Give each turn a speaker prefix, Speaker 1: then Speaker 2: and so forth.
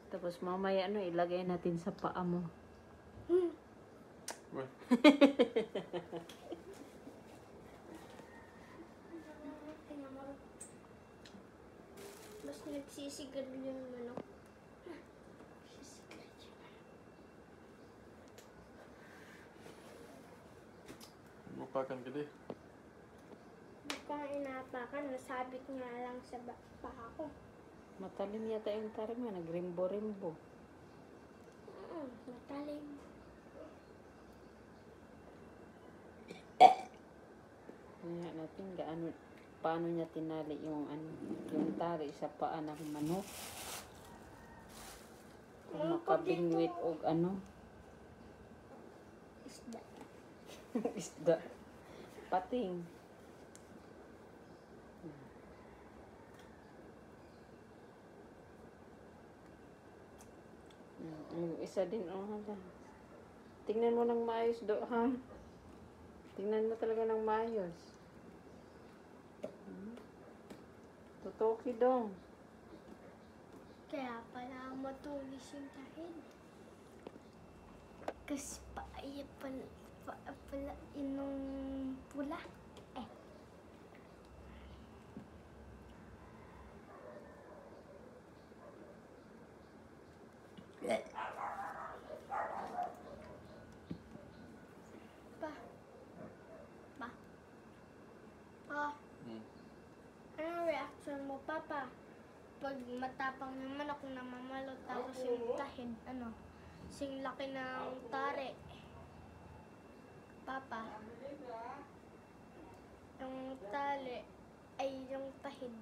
Speaker 1: Tapos mamaya ano, ilagay natin sa paa mo.
Speaker 2: Uy.
Speaker 3: Mas nagsisigarilyo yung manok.
Speaker 2: Lupakan ka di.
Speaker 3: Mukhang inapakan, nasabit nga lang sa paa ko.
Speaker 1: Matalim yata yung tarim mo, nagrimbo-rimbo.
Speaker 3: Matalim.
Speaker 1: Kaya natin gaano, paano niya tinali yung ano, yung tali sa paa ng manok. Kung makabingwit o ano.
Speaker 3: Isda.
Speaker 1: Isda. Pating. Yung isa din, oh, hala. Tingnan mo ng maayos do, ha? Tingnan mo talaga ng maayos. Tutoki dong.
Speaker 3: Kaya pala matulis yung tahid. Kasi paaya pala inong pula. Anong reaction mo, Papa? Pag matapang ng manok na mamalot, tapos yung tahid, sing laki ng tare. Papa, yung tali, ay yung tahid,